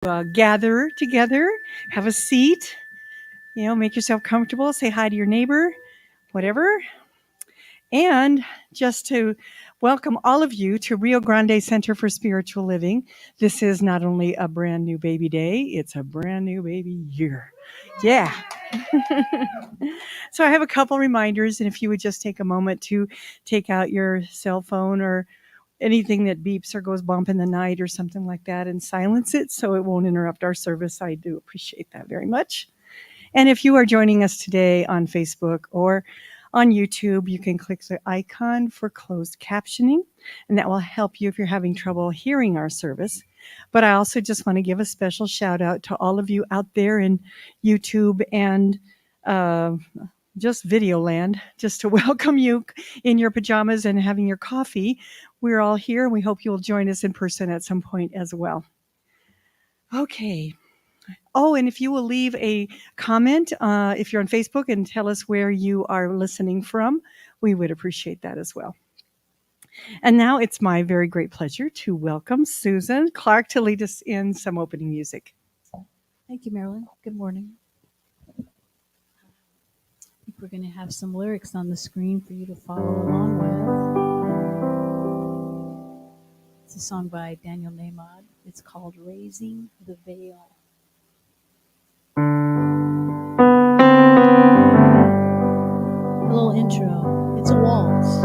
gather together, have a seat, make yourself comfortable, say hi to your neighbor, whatever. And just to welcome all of you to Rio Grande Center for Spiritual Living. This is not only a brand new baby day, it's a brand new baby year. Yeah. So I have a couple reminders, and if you would just take a moment to take out your cell phone or anything that beeps or goes bump in the night or something like that and silence it so it won't interrupt our service. I do appreciate that very much. And if you are joining us today on Facebook or on YouTube, you can click the icon for closed captioning, and that will help you if you're having trouble hearing our service. But I also just want to give a special shout out to all of you out there in YouTube and uh, just video land, just to welcome you in your pajamas and having your coffee. We're all here. We hope you'll join us in person at some point as well. Okay. Oh, and if you will leave a comment, if you're on Facebook, and tell us where you are listening from, we would appreciate that as well. And now it's my very great pleasure to welcome Susan Clark to lead us in some opening music. Thank you, Marilyn. Good morning. I think we're going to have some lyrics on the screen for you to follow along with. It's a song by Daniel Nahmod. It's called Raising the Veil. A little intro. It's a waltz.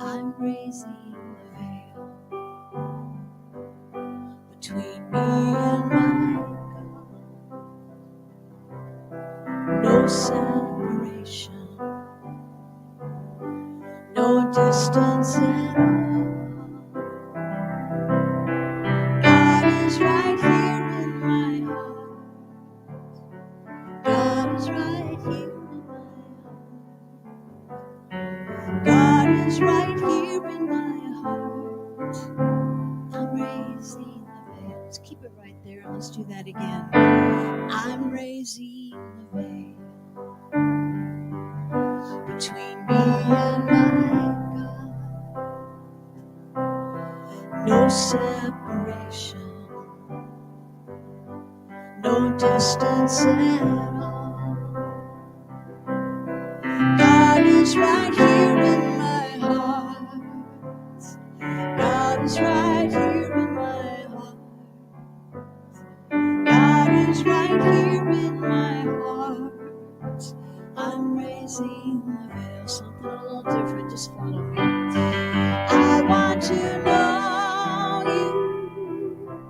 I'm raising the veil between me and my God. No separation, no distance at all. God is right here in my heart. God is right here in my heart. God is right here in my heart. I'm raising the veil. Let's keep it right there. Let's do that again. I'm raising the veil between me and my God. No separation, no distance at all. God is right here in my heart. God is right here in my heart. God is right here in my heart. I'm raising the veil, something a little different, just follow me. I want to know you.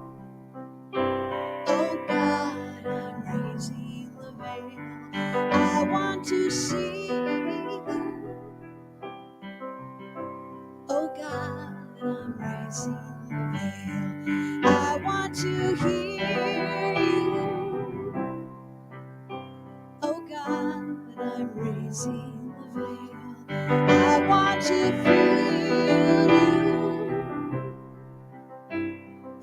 Oh God, I'm raising the veil. I want to see you. Oh God, I'm raising the veil. I want to hear you. Oh God, I'm raising the veil. I want to feel you.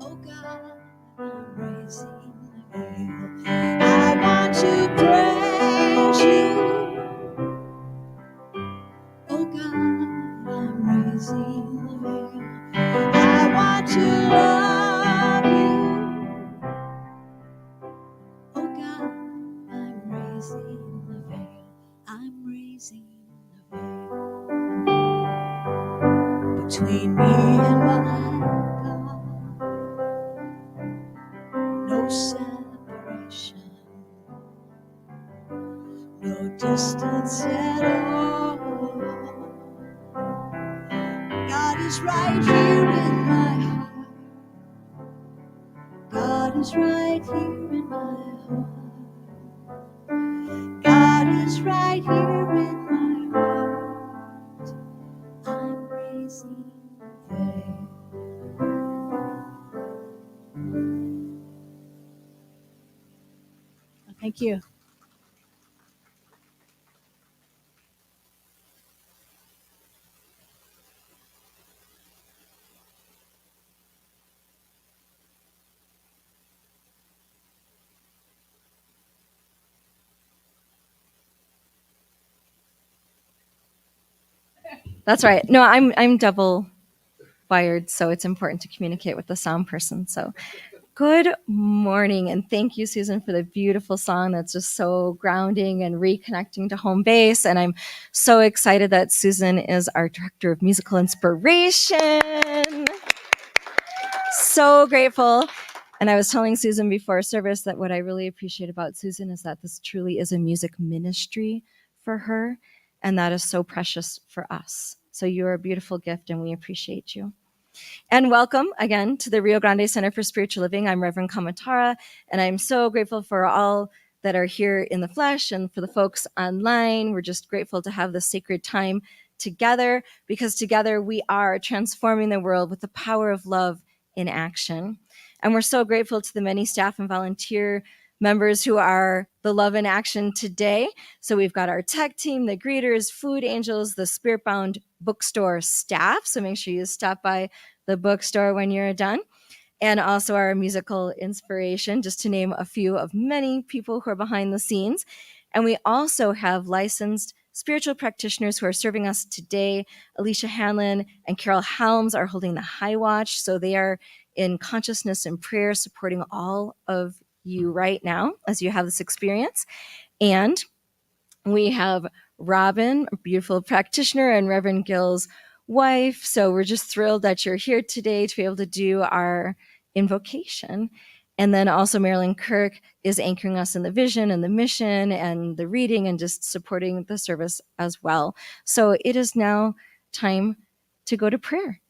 Oh God, I'm raising the veil. I want to praise you. Oh God, I'm raising the veil. I want to love you. Oh God, I'm raising the veil. I'm raising the veil between me and my God. No separation, no distance at all. God is right here in my heart. God is right here in my heart. God is right here in my heart. I'm raising the veil. Thank you. That's right. No, I'm double wired, so it's important to communicate with the sound person. So good morning, and thank you, Susan, for the beautiful song that's just so grounding and reconnecting to home base. And I'm so excited that Susan is our director of musical inspiration. So grateful. And I was telling Susan before service that what I really appreciate about Susan is that this truly is a music ministry for her. And that is so precious for us. So you're a beautiful gift, and we appreciate you. And welcome again to the Rio Grande Center for Spiritual Living. I'm Reverend Kamatara, and I'm so grateful for all that are here in the flesh and for the folks online. We're just grateful to have this sacred time together, because together we are transforming the world with the power of love in action. And we're so grateful to the many staff and volunteer members who are the love in action today. So we've got our tech team, the greeters, food angels, the Spiritbound bookstore staff. So make sure you stop by the bookstore when you're done. And also our musical inspiration, just to name a few of many people who are behind the scenes. And we also have licensed spiritual practitioners who are serving us today. Alicia Hanlon and Carol Helms are holding the high watch. So they are in consciousness and prayer, supporting all of you right now as you have this experience. And we have Robin, a beautiful practitioner, and Reverend Gill's wife. So we're just thrilled that you're here today to be able to do our invocation. And then also Marilyn Kirk is anchoring us in the vision and the mission and the reading and just supporting the service as well. So it is now time to go to prayer.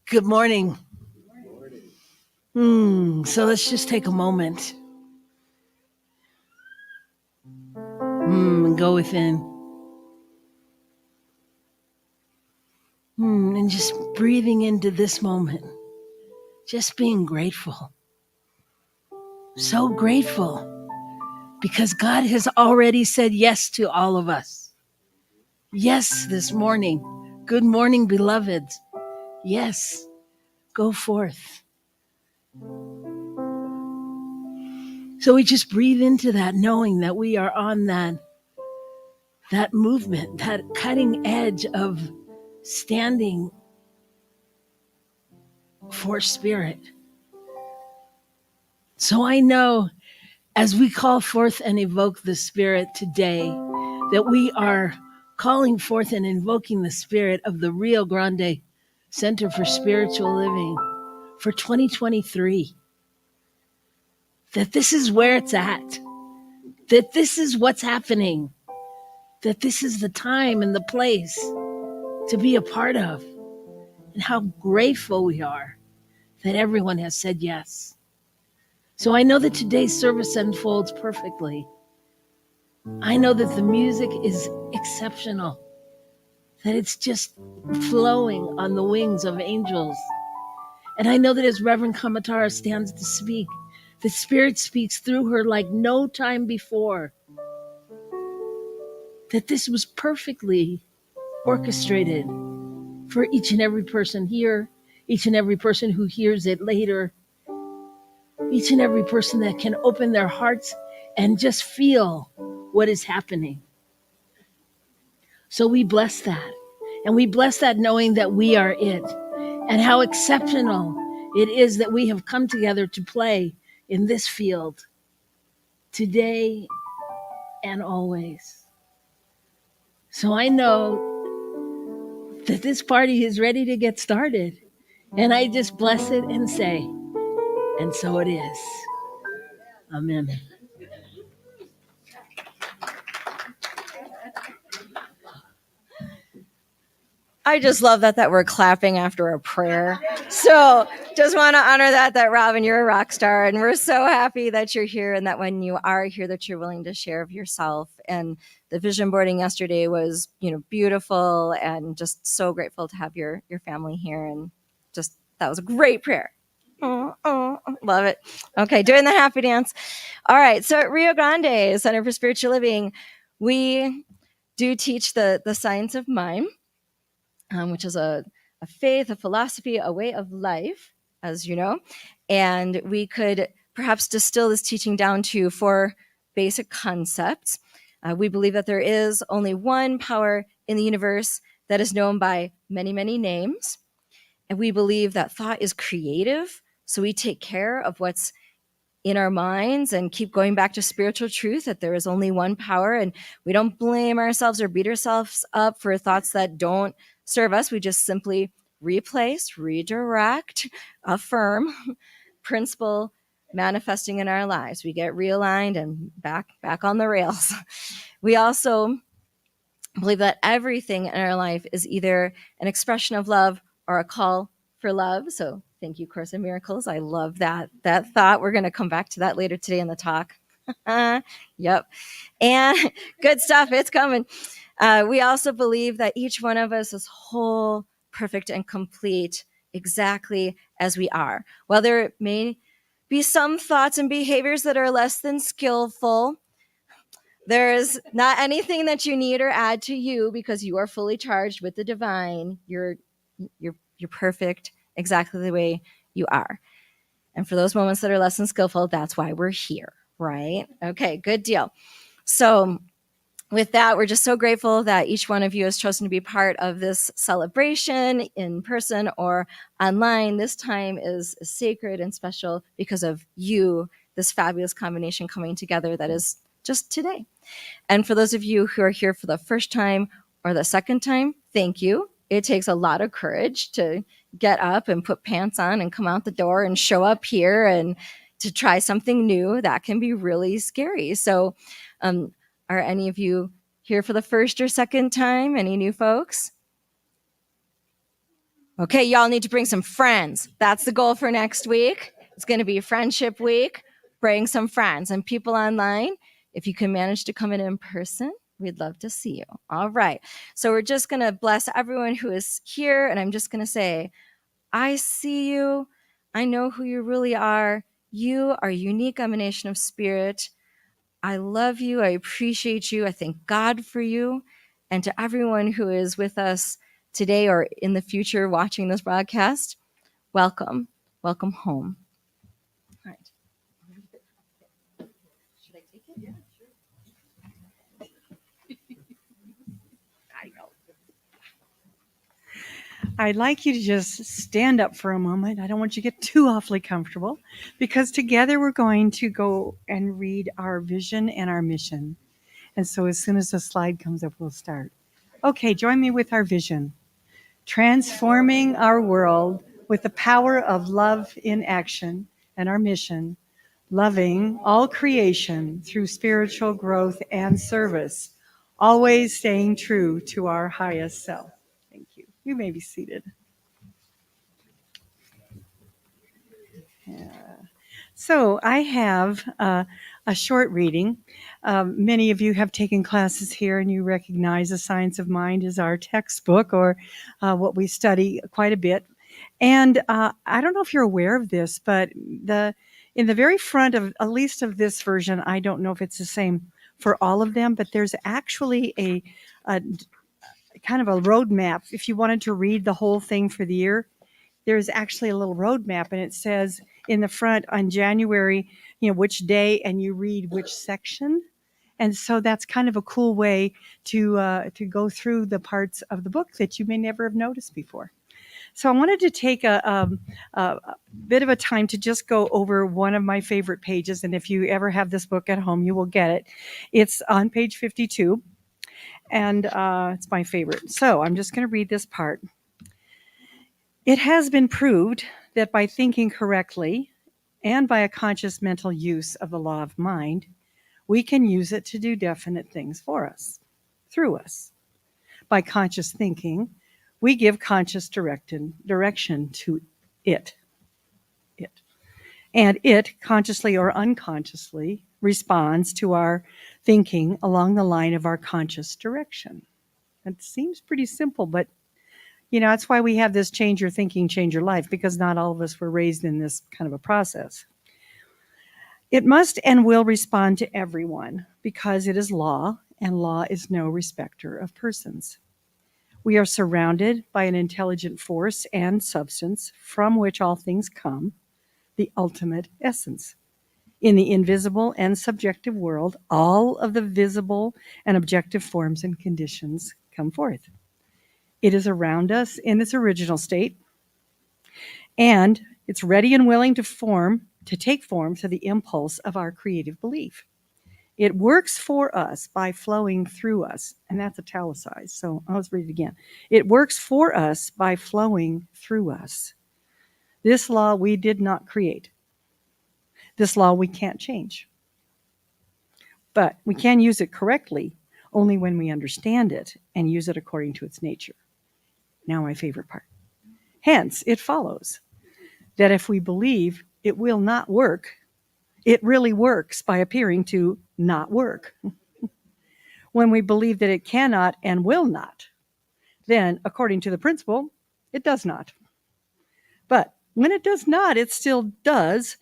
Good morning. So let's just take a moment and go within. And just breathing into this moment. Just being grateful. So grateful. Because God has already said yes to all of us. Yes, this morning. Good morning, beloved. Yes, go forth. So we just breathe into that, knowing that we are on that movement, that cutting edge of standing for spirit. So I know as we call forth and evoke the spirit today, that we are calling forth and invoking the spirit of the Rio Grande Center for Spiritual Living for 2023. That this is where it's at. That this is what's happening. That this is the time and the place to be a part of. And how grateful we are that everyone has said yes. So I know that today's service unfolds perfectly. I know that the music is exceptional, that it's just flowing on the wings of angels. And I know that as Reverend Kamatara stands to speak, the Spirit speaks through her like no time before. That this was perfectly orchestrated for each and every person here, each and every person who hears it later, each and every person that can open their hearts and just feel what is happening. So we bless that. And we bless that knowing that we are it. And how exceptional it is that we have come together to play in this field today and always. So I know that this party is ready to get started. And I just bless it and say, and so it is. Amen. I just love that we're clapping after a prayer. So just want to honor that Robin, you're a rock star, and we're so happy that you're here, and that when you are here, that you're willing to share of yourself. And the vision boarding yesterday was, beautiful, and just so grateful to have your family here, and just that was a great prayer. Oh, love it. Okay, doing the happy dance. All right, so at Rio Grande Center for Spiritual Living, we do teach the science of mind, which is a faith, a philosophy, a way of life, as you know. And we could perhaps distill this teaching down to 4 basic concepts. We believe that there is only one power in the universe that is known by many, many names. And we believe that thought is creative. So we take care of what's in our minds and keep going back to spiritual truth, that there is only one power, and we don't blame ourselves or beat ourselves up for thoughts that don't serve us. We just simply replace, redirect, affirm principle manifesting in our lives. We get realigned and back on the rails. We also believe that everything in our life is either an expression of love or a call for love. So thank you, Course in Miracles. I love that thought. We're going to come back to that later today in the talk. Yep. And good stuff. It's coming. We also believe that each one of us is whole, perfect, and complete exactly as we are. While there may be some thoughts and behaviors that are less than skillful, there is not anything that you need or add to you, because you are fully charged with the divine. You're perfect exactly the way you are. And for those moments that are less than skillful, that's why we're here, right? Okay, good deal. So with that, we're just so grateful that each one of you has chosen to be part of this celebration in person or online. This time is sacred and special because of you, this fabulous combination coming together that is just today. And for those of you who are here for the first time or the second time, thank you. It takes a lot of courage to get up and put pants on and come out the door and show up here and to try something new. That can be really scary. So are any of you here for the first or second time? Any new folks? Okay, y'all need to bring some friends. That's the goal for next week. It's going to be Friendship Week. Bring some friends and people online. If you can manage to come in person, we'd love to see you. All right. So we're just going to bless everyone who is here. And I'm just going to say, I see you. I know who you really are. You are a unique emanation of spirit. I love you. I appreciate you. I thank God for you. And to everyone who is with us today or in the future watching this broadcast, welcome. Welcome home. All right. Should I take it? Yeah, sure. I know. I'd like you to just stand up for a moment. I don't want you to get too awfully comfortable, because together we're going to go and read our vision and our mission. And so as soon as the slide comes up, we'll start. Okay, join me with our vision. Transforming our world with the power of love in action, and our mission, loving all creation through spiritual growth and service, always staying true to our highest self. Thank you. You may be seated. Yeah. So I have a short reading. Many of you have taken classes here and you recognize The Science of Mind as our textbook, or what we study quite a bit. And I don't know if you're aware of this, but in the very front of, at least of this version, I don't know if it's the same for all of them, but there's actually a kind of a roadmap. If you wanted to read the whole thing for the year, there's actually a little roadmap, and it says in the front on January, which day, and you read which section. And so that's kind of a cool way to go through the parts of the book that you may never have noticed before. So I wanted to take a bit of a time to just go over one of my favorite pages. And if you ever have this book at home, you will get it. It's on page 52, and it's my favorite. So I'm just going to read this part. It has been proved that by thinking correctly and by a conscious mental use of the law of mind, we can use it to do definite things for us, through us. By conscious thinking, we give conscious direction to it. And it, consciously or unconsciously, responds to our thinking along the line of our conscious direction. It seems pretty simple, but that's why we have this change your thinking, change your life, because not all of us were raised in this kind of a process. It must and will respond to everyone because it is law and law is no respecter of persons. We are surrounded by an intelligent force and substance from which all things come, the ultimate essence. In the invisible and subjective world, all of the visible and objective forms and conditions come forth. It is around us in its original state, and it's ready and willing to take form to the impulse of our creative belief. It works for us by flowing through us, and that's italicized, so I'll just read it again. It works for us by flowing through us. This law we did not create. This law we can't change. But we can use it correctly only when we understand it and use it according to its nature. Now my favorite part. Hence, it follows that if we believe it will not work, it really works by appearing to not work. When we believe that it cannot and will not, then, according to the principle, it does not. But when it does not, it still does.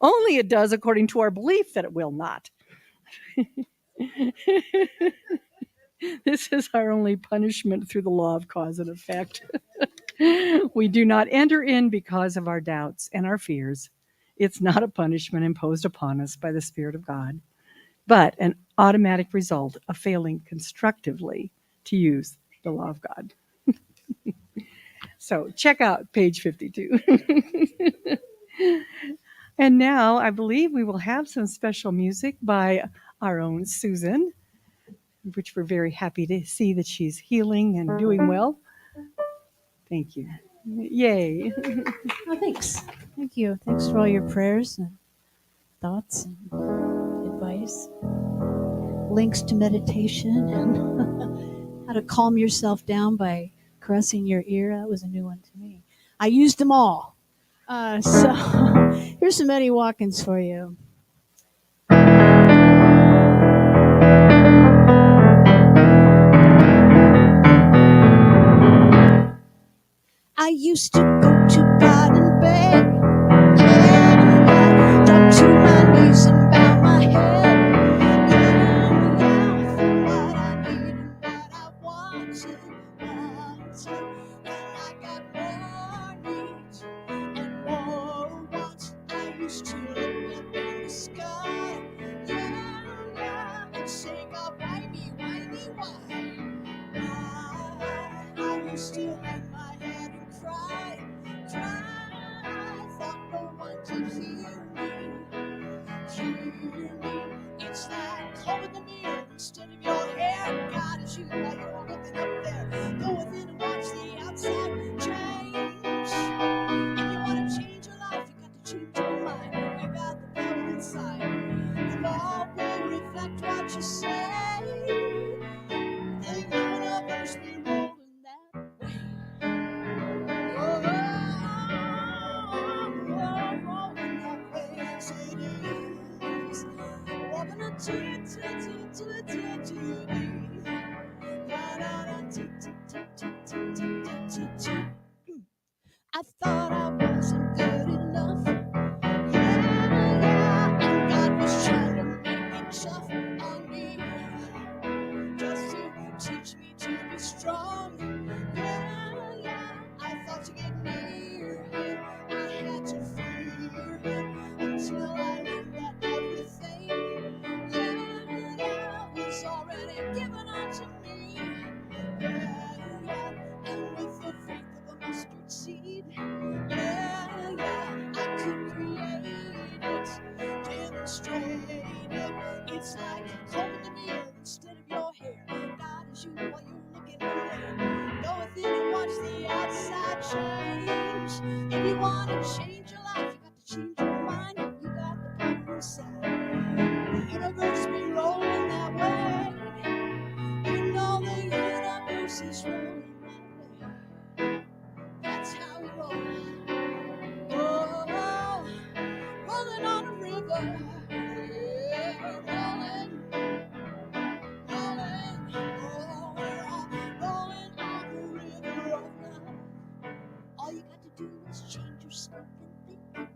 Only it does according to our belief that it will not. This is our only punishment through the law of cause and effect. We do not enter in because of our doubts and our fears. It's not a punishment imposed upon us by the Spirit of God, but an automatic result of failing constructively to use the law of God. So check out page 52. And now I believe we will have some special music by our own Susan, which we're very happy to see that she's healing and doing well. Thank you. Yay. Oh, thanks. Thank you. Thanks for all your prayers and thoughts and advice. Links to meditation and how to calm yourself down by caressing your ear. That was a new one to me. I used them all. So here's some Eddie Watkins for you. I used to go to God and beg, yeah, drop to my knees and bow my head, yeah, for what I need and what I wanted, and I got more needs and more wants. I used to look up in the sky, yeah, and sing, oh, why me, why? I used to hang my head and cry, thought no one could hear me. It's like holding the mirror instead of your hair. God is you while you're looking up there. Go within and watch the outside change. If you want to change your life, you got to change your mind. You got the power inside. The law will reflect what you say. The universe be rolling that way. Oh, rolling that way. Yes, it is. Rolling I thought I wasn't good enough. Yeah, and God was trying to make it tough on me, just to teach me to be strong. Yeah, I thought to get near Him, I had to fear Him, until I learned that everything, was already given unto me. And with the faith of a mustard seed, I could create it, demonstrate it. It's like holding the mirror instead of your hair. God is you while you're looking in there. Go within and watch the outside change. If you want to change your life, you got to change your mind. You got the power inside. The universe be rolling that way. You know the universe is rolling that way. That's how we roll. Oh, rolling on a river. Yeah, rolling on a river of love. All you got to do is change your stinking thinking.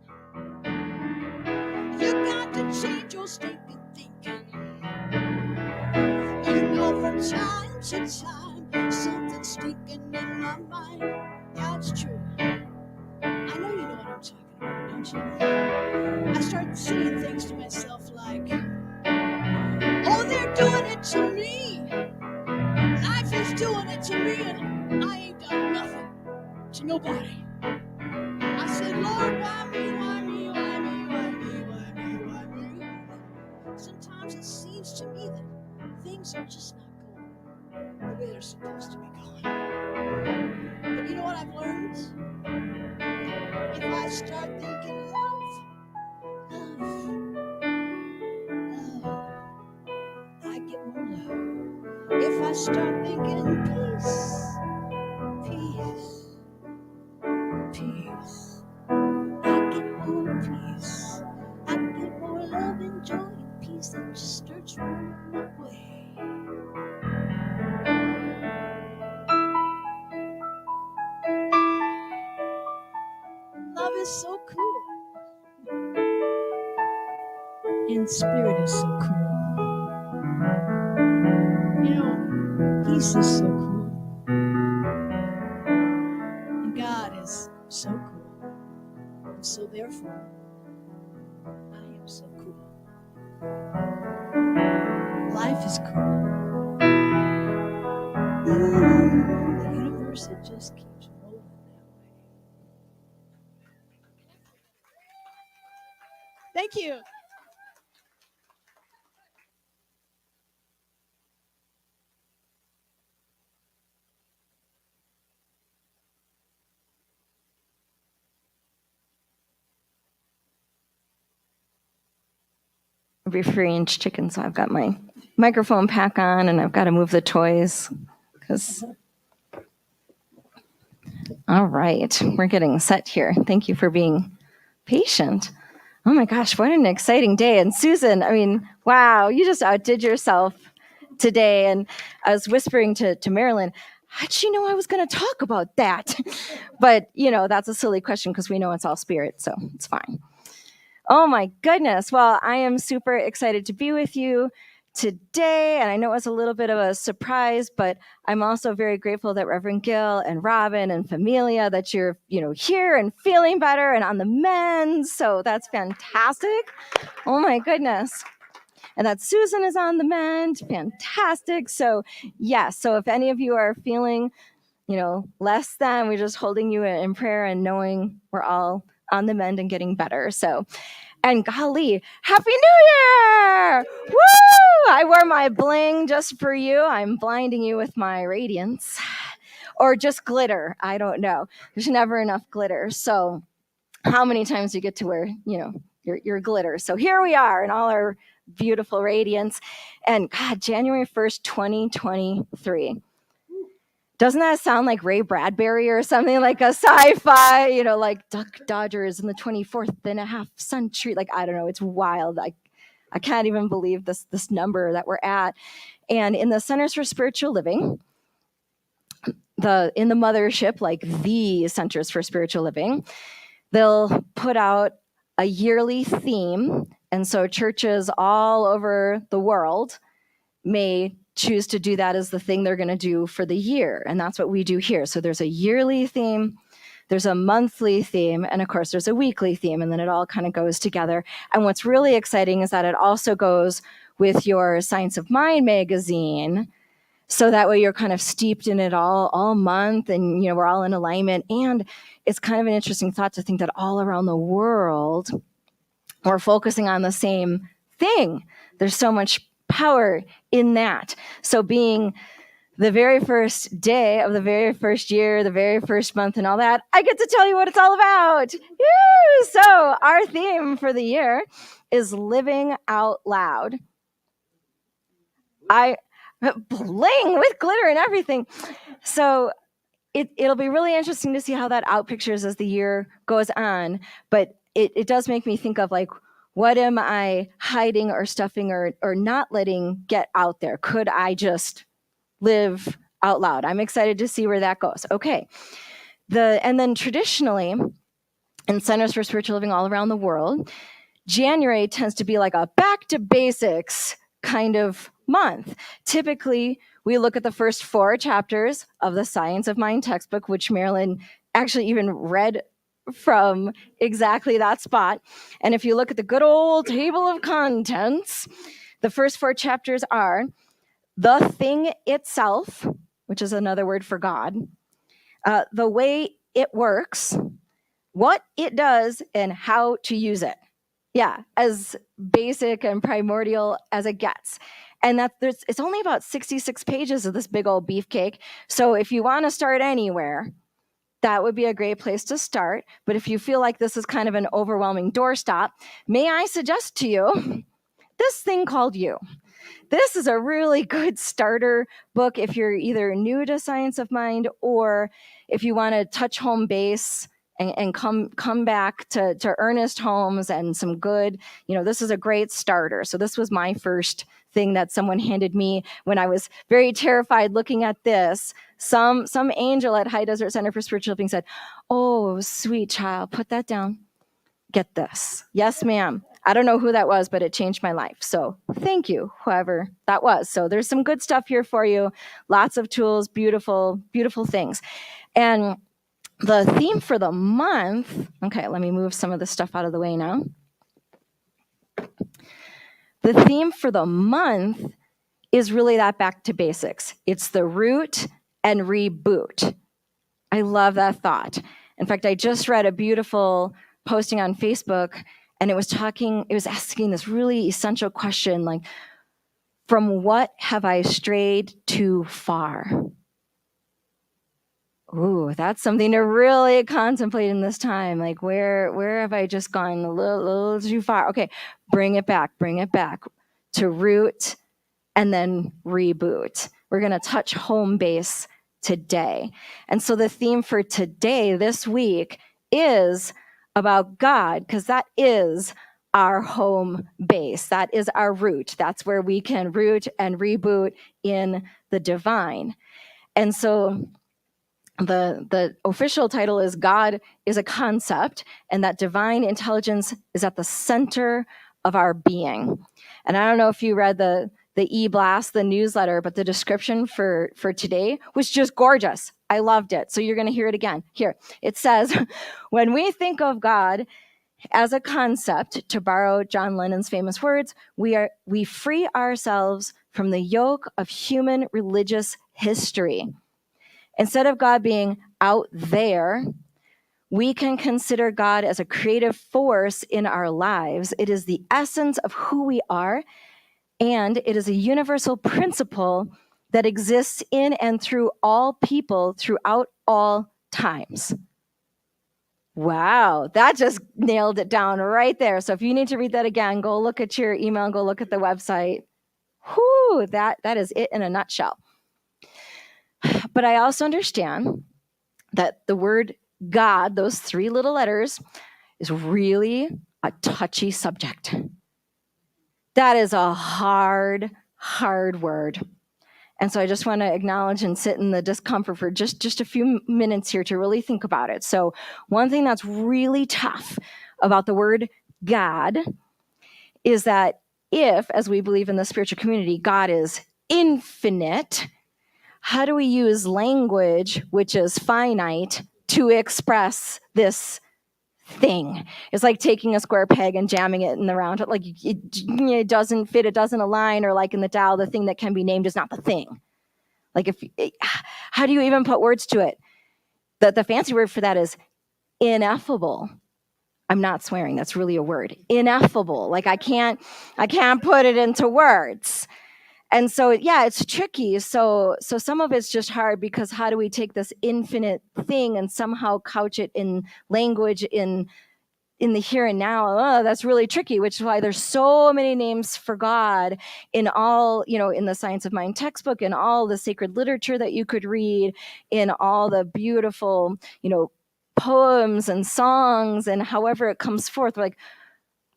You got to change your stinking thinking. time to time, something's stinking in my mind. Yeah, it's true. I know you know what I'm talking about, don't you? I start saying things to myself like, oh, they're doing it to me. Life is doing it to me, and I ain't done nothing to nobody. I said, Lord, why me, why me, why me, why me, why me, why me? Sometimes it seems to me that things are just not going the way they're supposed to be going. But you know what I've learned? If I start thinking love, I get more love. If I start thinking peace, I get more peace. I get more love and joy and peace that just starts rolling my way. Love is so cool. And spirit is so cool. You know, peace is so cool. And God is so cool. And so therefore, I am so cool. Life is cool. The universe, it just keeps rolling that way. Thank you. I'll be free range chicken, so I've got my microphone pack on and I've got to move the toys because. All right, we're getting set here. Thank you for being patient. Oh my gosh, what an exciting day. And Susan, I mean, wow, you just outdid yourself today. And I was whispering to Marilyn, how'd she know I was going to talk about that? But, you know, that's a silly question because we know it's all spirit, so it's fine. Oh my goodness. Well, I am super excited to be with you today. And I know it was a little bit of a surprise, but I'm also very grateful that Reverend Gill and Robin and Familia, that you're, here and feeling better and on the mend. So that's fantastic. Oh my goodness. And that Susan is on the mend. Fantastic. So yes. So if any of you are feeling, less than, we're just holding you in prayer and knowing we're all on the mend and getting better. So, and golly, Happy New Year! Woo! I wore my bling just for you. I'm blinding you with my radiance. Or just glitter. I don't know. There's never enough glitter. So how many times do you get to wear, your glitter? So here we are in all our beautiful radiance. And God, January 1st, 2023. Doesn't that sound like Ray Bradbury or something, like a sci-fi, like Duck Dodgers in the 24th and a half century? Like, I don't know. It's wild. I can't even believe this number that we're at. And in the Centers for Spiritual Living, in the mothership, like the Centers for Spiritual Living, they'll put out a yearly theme. And so churches all over the world may choose to do that as the thing they're going to do for the year. And that's what we do here. So there's a yearly theme, there's a monthly theme, and of course there's a weekly theme, and then it all kind of goes together. And what's really exciting is that it also goes with your Science of Mind magazine. So that way you're kind of steeped in it all month, and we're all in alignment. And it's kind of an interesting thought to think that all around the world we're focusing on the same thing. There's so much power in that. So being the very first day of the very first year, the very first month and all that, I get to tell you what it's all about. Woo! So our theme for the year is living out loud. I bling with glitter and everything. So it'll be really interesting to see how that outpictures as the year goes on. But it does make me think of like, what am I hiding or stuffing or not letting get out there? Could I just live out loud? I'm excited to see where that goes. Okay. And then traditionally, in Centers for Spiritual Living all around the world, January tends to be like a back to basics kind of month. Typically, we look at the first 4 chapters of the Science of Mind textbook, which Marilyn actually even read from exactly that spot. And if you look at the good old table of contents, the first 4 chapters are the thing itself, which is another word for God, the way it works, what it does, and how to use it. Yeah, as basic and primordial as it gets. And it's only about 66 pages of this big old beefcake. So if you want to start anywhere, that would be a great place to start. But if you feel like this is kind of an overwhelming doorstop, may I suggest to you this thing called You. This is a really good starter book if you're either new to Science of Mind or if you want to touch home base and come back to Ernest Holmes and some good, this is a great starter. So this was my first thing that someone handed me when I was very terrified looking at this. Some angel at High Desert Center for Spiritual Living said, "Oh, sweet child, put that down. Get this." Yes, ma'am. I don't know who that was, but it changed my life. So thank you, whoever that was. So there's some good stuff here for you. Lots of tools, beautiful, beautiful things. And the theme for the month, okay, let me move some of this stuff out of the way now. The theme for the month is really that back to basics. It's the root and reboot. I love that thought. In fact, I just read a beautiful posting on Facebook, and it was asking this really essential question, like, from what have I strayed too far? Ooh, that's something to really contemplate in this time. Like, where have I just gone a little too far? Okay, bring it back to root and then reboot. We're going to touch home base today. And so the theme for today, this week, is about God, because that is our home base. That is our root. That's where we can root and reboot in the divine. And so the official title is God is a Concept, and that divine intelligence is at the center of our being. And I don't know if you read the e-blast, the newsletter, but the description for today was just gorgeous. I loved it. So you're going to hear it again. Here, it says, when we think of God as a concept, to borrow John Lennon's famous words, we free ourselves from the yoke of human religious history. Instead of God being out there, we can consider God as a creative force in our lives. It is the essence of who we are, and it is a universal principle that exists in and through all people throughout all times. Wow, that just nailed it down right there. So if you need to read that again, go look at your email, go look at the website. Whew, that is it in a nutshell. But I also understand that the word God, those 3 little letters, is really a touchy subject. That is a hard word. And so I just want to acknowledge and sit in the discomfort for just a few minutes here to really think about it. So one thing that's really tough about the word God is that if, as we believe in the spiritual community, God is infinite, how do we use language, which is finite, to express this thing? It's like taking a square peg and jamming it in the round. Like it doesn't fit, it doesn't align, or like in the Tao, the thing that can be named is not the thing. Like how do you even put words to it? The fancy word for that is ineffable. I'm not swearing, that's really a word. Ineffable. Like I can't put it into words. And so, yeah, it's tricky. So some of it's just hard because how do we take this infinite thing and somehow couch it in language in the here and now? Oh, that's really tricky, which is why there's so many names for God in all, in the Science of Mind textbook, in all the sacred literature that you could read, in all the beautiful, poems and songs, and however it comes forth.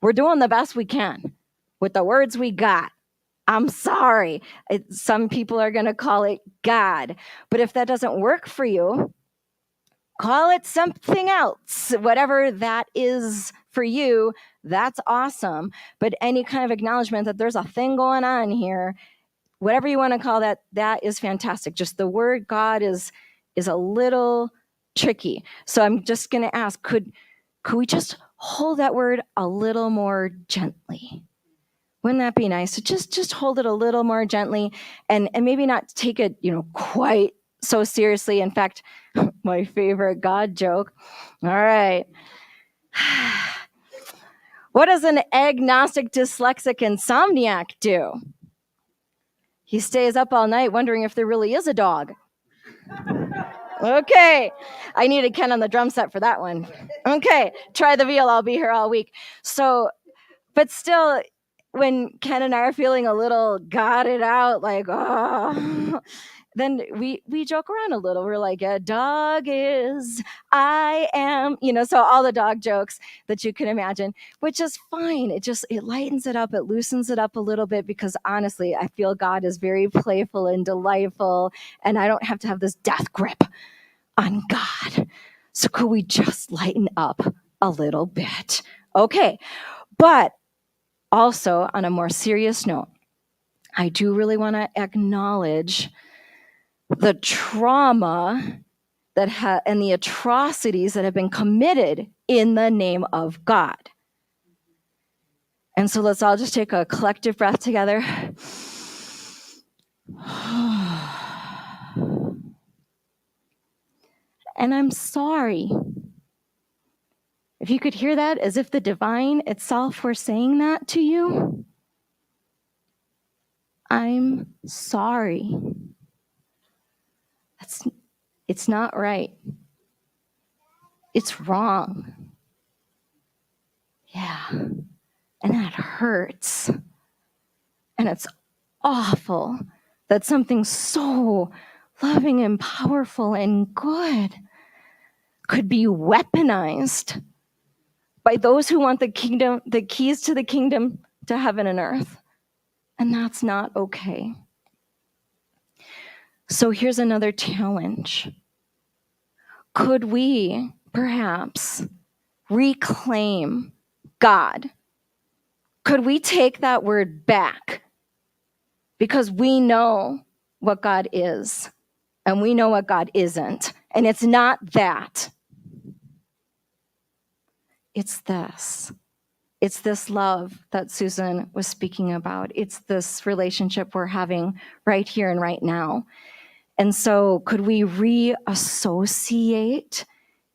We're doing the best we can with the words we got. I'm sorry. Some people are going to call it God. But if that doesn't work for you, call it something else. Whatever that is for you, that's awesome. But any kind of acknowledgement that there's a thing going on here, whatever you want to call that, that is fantastic. Just the word God is a little tricky. So I'm just going to ask, could we just hold that word a little more gently? Wouldn't that be nice? So just hold it a little more gently, and maybe not take it, quite so seriously. In fact, my favorite God joke. All right. What does an agnostic dyslexic insomniac do? He stays up all night wondering if there really is a dog. Okay. I needed Ken on the drum set for that one. Okay. Try the veal. I'll be here all week. So, but still, when Ken and I are feeling a little gotted out, like, oh, then we joke around a little. We're like, a dog is, I am, so all the dog jokes that you can imagine, which is fine. It lightens it up. It loosens it up a little bit, because honestly, I feel God is very playful and delightful, and I don't have to have this death grip on God. So could we just lighten up a little bit? Okay. But also, on a more serious note, I do really want to acknowledge the trauma and the atrocities that have been committed in the name of God. And so let's all just take a collective breath together. And I'm sorry. If you could hear that as if the divine itself were saying that to you, I'm sorry. It's not right. It's wrong. Yeah. And that hurts. And it's awful that something so loving and powerful and good could be weaponized by those who want the keys to the kingdom, to heaven and earth. And that's not okay. So here's another challenge. Could we perhaps reclaim God? Could we take that word back? Because we know what God is, and we know what God isn't. And it's not that. It's this. It's this love that Susan was speaking about. It's this relationship we're having right here and right now. And so could we reassociate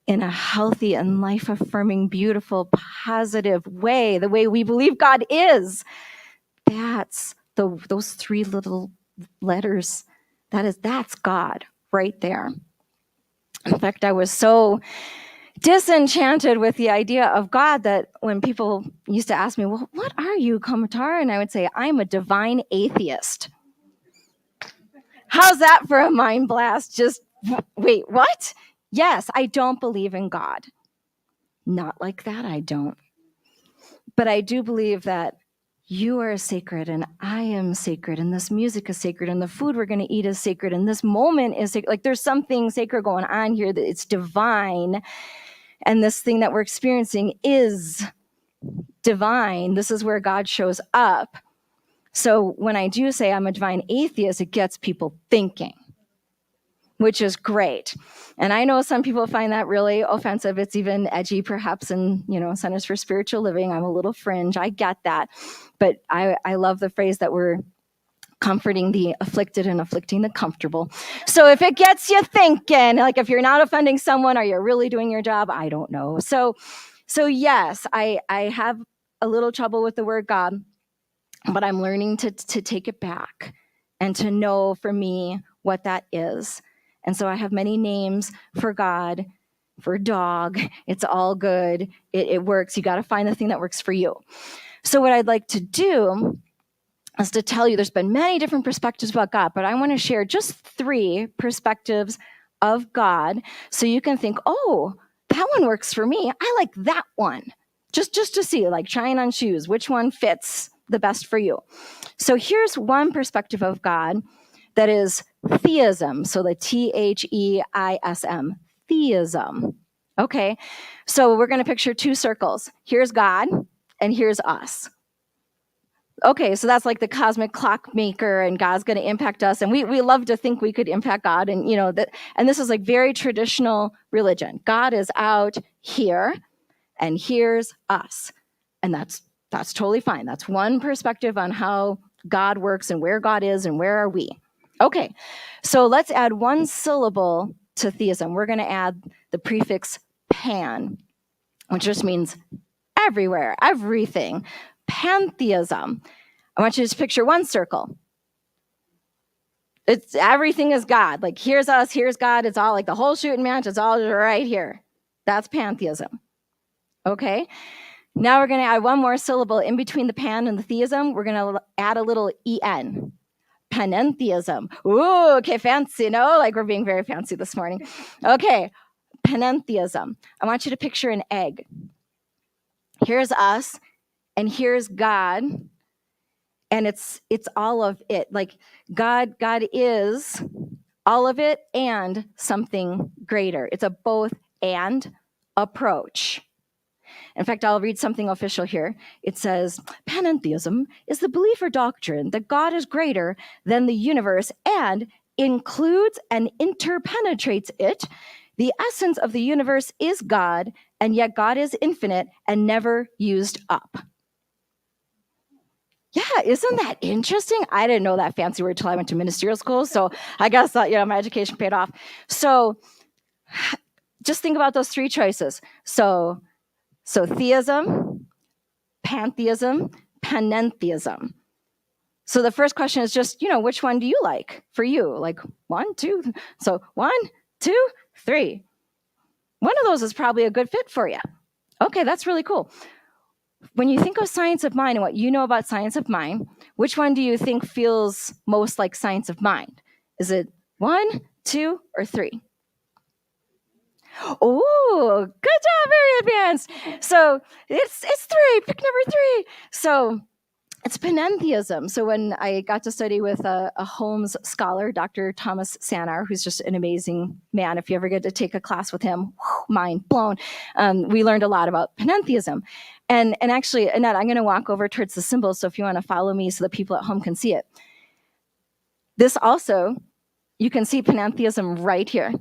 in a healthy and life-affirming, beautiful, positive way, the way we believe God is? That's those three little letters. That's God right there. In fact, I was so disenchanted with the idea of God that when people used to ask me, well, what are you, Kamatara? And I would say, I'm a divine atheist. How's that for a mind blast? Just, wait, what? Yes, I don't believe in God. Not like that, I don't. But I do believe that you are sacred and I am sacred, and this music is sacred, and the food we're going to eat is sacred, and this moment is sacred. Like, there's something sacred going on here, that it's divine, and this thing that we're experiencing is divine. This is where God shows up. So when I do say I'm a divine atheist, it gets people thinking, which is great. And I know some people find that really offensive. It's even edgy, perhaps, in, Centers for Spiritual Living. I'm a little fringe. I get that. But I love the phrase that we're comforting the afflicted and afflicting the comfortable. So if it gets you thinking, like, if you're not offending someone, are you really doing your job? I don't know. So yes, I have a little trouble with the word God, but I'm learning to take it back and to know for me what that is. And so I have many names for God, for dog. It's all good. It works. You got to find the thing that works for you. So what I'd like to do is to tell you, there's been many different perspectives about God, but I want to share just 3 perspectives of God, so you can think, oh, that one works for me. I like that one. Just to see, like trying on shoes, which one fits the best for you. So here's one perspective of God that is theism. So the Theism, theism. Okay, so we're going to picture 2 circles. Here's God and here's us. Okay, so that's like the cosmic clockmaker, and God's going to impact us, and we love to think we could impact God, and and this is like very traditional religion. God is out here, and here's us, and that's totally fine. That's one perspective on how God works and where God is and where are we. Okay, so let's add one syllable to theism. We're going to add the prefix pan, which just means everywhere, everything. Pantheism. I want you to just picture one circle. It's everything is God. Like here's us, here's God. It's all like the whole shooting match. It's all right here. That's pantheism. Okay. Now we're going to add one more syllable in between the pan and the theism. We're going to add a little en. Panentheism. Ooh, okay, fancy. No, like we're being very fancy this morning. Okay, panentheism. I want you to picture an egg. Here's us, and here's God, and it's all of it. Like God is all of it and something greater. It's a both and approach. In fact, I'll read something official here. It says, panentheism is the belief or doctrine that God is greater than the universe and includes and interpenetrates it. The essence of the universe is God, and yet God is infinite and never used up. Yeah, isn't that interesting? I didn't know that fancy word till I went to ministerial school, so I guess my education paid off. So just think about those three choices. So theism, pantheism, panentheism. So the first question is just, which one do you like for you? Like 1, 2. So 1, 2, 3. One of those is probably a good fit for you. Okay, that's really cool. When you think of science of mind and what you know about science of mind, which one do you think feels most like science of mind? Is it 1, 2, or 3? Oh, good job, very advanced. So it's 3, pick number 3. So it's panentheism. So when I got to study with a Holmes scholar, Dr. Thomas Sanar, who's just an amazing man. If you ever get to take a class with him, mind blown. We learned a lot about panentheism. And actually, Annette, I'm going to walk over towards the symbol. So if you want to follow me so the people at home can see it. This also, you can see panentheism right here.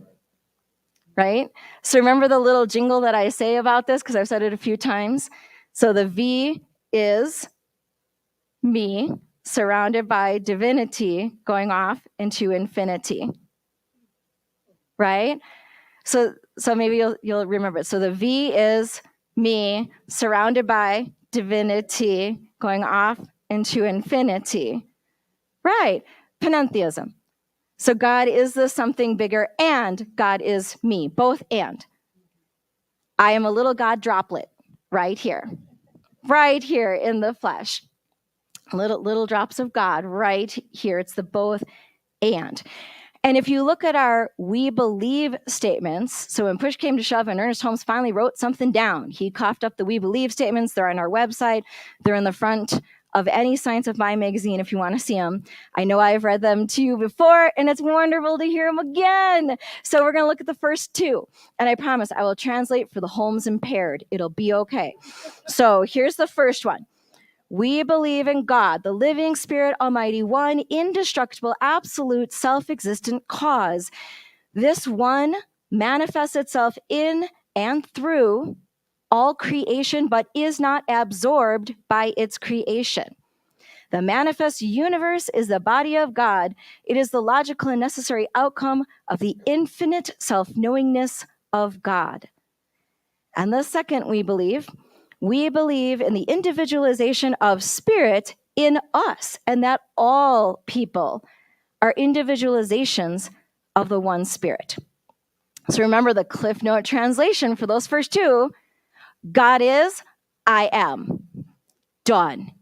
Right? So remember the little jingle that I say about this, because I've said it a few times. So the V is me surrounded by divinity going off into infinity. Right? So maybe you'll remember it. So the V is me surrounded by divinity going off into infinity. Right? Panentheism. So God is the something bigger, and God is me, both and. I am a little God droplet right here in the flesh. Little drops of God right here. It's the both and. And if you look at our we believe statements, so when push came to shove and Ernest Holmes finally wrote something down, he coughed up the we believe statements. They're on our website. They're in the front of any Science of Mind magazine if you want to see them. I know I've read them to you before, and it's wonderful to hear them again. So we're going to look at the first 2, and I promise I will translate for the Holmes impaired. It'll be okay. So here's the first one. We believe in God, the living Spirit Almighty, one indestructible, absolute, self-existent cause. This one manifests itself in and through all creation, but is not absorbed by its creation. The manifest universe is the body of God. It is the logical and necessary outcome of the infinite self-knowingness of God. And the second, we believe in the individualization of spirit in us, and that all people are individualizations of the one Spirit. So remember the Cliff Note translation for those first 2. God is, I am. Done.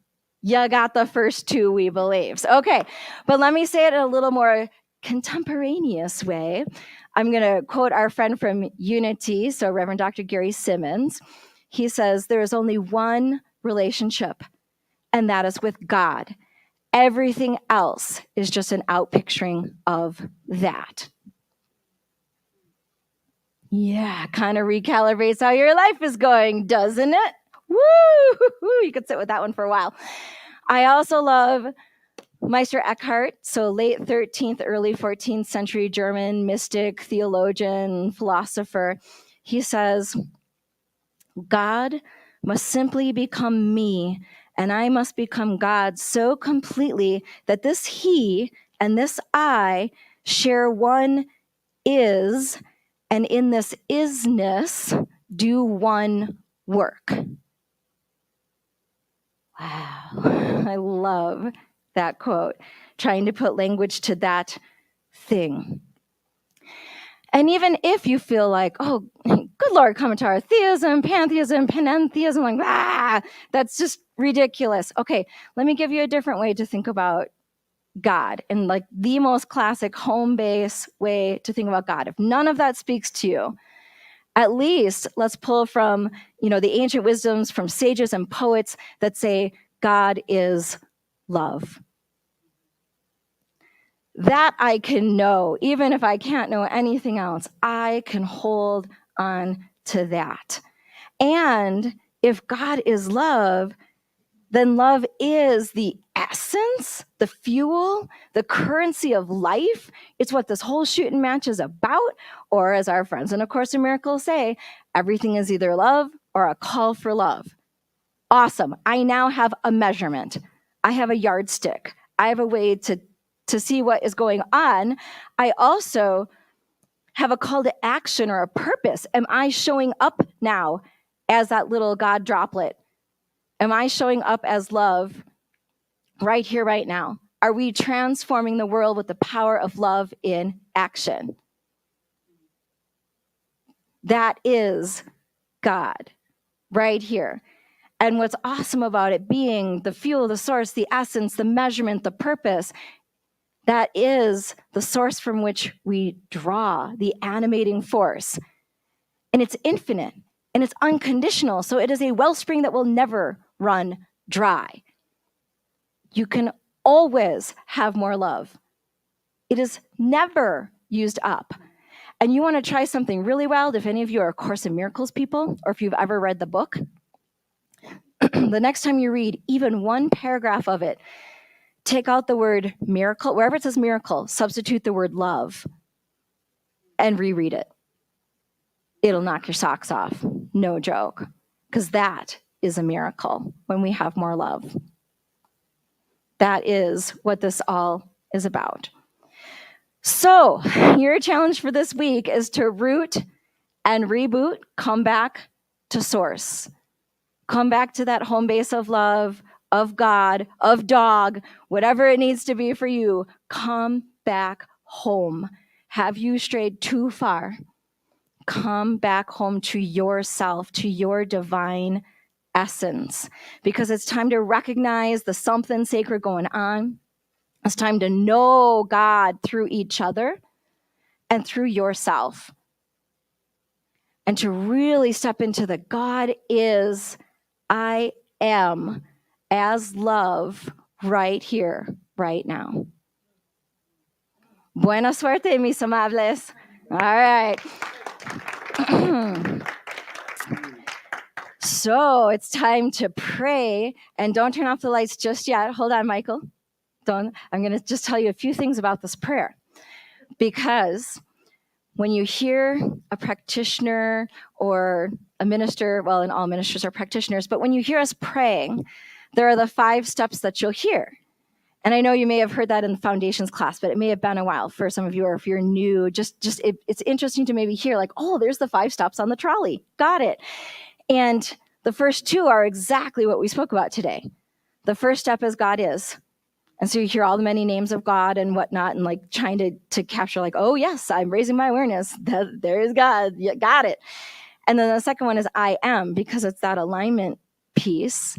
You got the first 2 we believes. Okay, but let me say it in a little more contemporaneous way. I'm going to quote our friend from Unity, so Reverend Dr. Gary Simmons. He says, there is only one relationship, and that is with God. Everything else is just an outpicturing of that. Yeah, kind of recalibrates how your life is going, doesn't it? Woo! You could sit with that one for a while. I also love Meister Eckhart, so late 13th, early 14th century German mystic, theologian, philosopher. He says, God must simply become me, and I must become God so completely that this he and this I share one is, and in this isness do one work. Wow, I love that quote, trying to put language to that thing. And even if you feel like, oh, good Lord, Kommentator, theism, pantheism, panentheism, like, that's just ridiculous. Okay, let me give you a different way to think about God, and like the most classic home base way to think about God. If none of that speaks to you, at least let's pull from, the ancient wisdoms, from sages and poets that say God is love. That I can know, even if I can't know anything else, I can hold on to that. And if God is love, then love is the essence, the fuel, the currency of life. It's what this whole shooting match is about. Or as our friends in A Course in Miracles say, everything is either love or a call for love. Awesome. I now have a measurement. I have a yardstick. I have a way to see what is going on. I also have a call to action or a purpose. Am I showing up now as that little God droplet? Am I showing up as love right here, right now? Are we transforming the world with the power of love in action? That is God right here. And what's awesome about it being the fuel, the source, the essence, the measurement, the purpose, that is the source from which we draw, the animating force. And it's infinite and it's unconditional. So it is a wellspring that will never run dry. You can always have more love. It is never used up. And you want to try something really wild, if any of you are Course in Miracles people, or if you've ever read the book, the next time you read even one paragraph of it, take out the word miracle, wherever it says miracle, substitute the word love and reread it. It'll knock your socks off. No joke. Because that is a miracle when we have more love. That is what this all is about. So your challenge for this week is to root and reboot, come back to source. Come back to that home base of love, of God, of dog, whatever it needs to be for you. Come back home. Have you strayed too far? Come back home to yourself, to your divine essence, because it's time to recognize the something sacred going on. It's time to know God through each other and through yourself, and to really step into the God is, I am, as love right here, right now. Buena suerte, mis amables. All right. So it's time to pray, and don't turn off the lights just yet. Hold on, Michael. I'm going to just tell you a few things about this prayer, because when you hear a practitioner or a minister, well, and all ministers are practitioners, but when you hear us praying, there are the 5 steps that you'll hear. And I know you may have heard that in the foundations class, but it may have been a while for some of you, or if you're new, it's interesting to maybe hear like, oh, there's the 5 stops on the trolley. Got it. And the first 2 are exactly what we spoke about today. The first step is God is. And so you hear all the many names of God and whatnot, and like trying to capture like, oh yes, I'm raising my awareness. There is God. You got it. And then the second one is I am, because it's that alignment piece.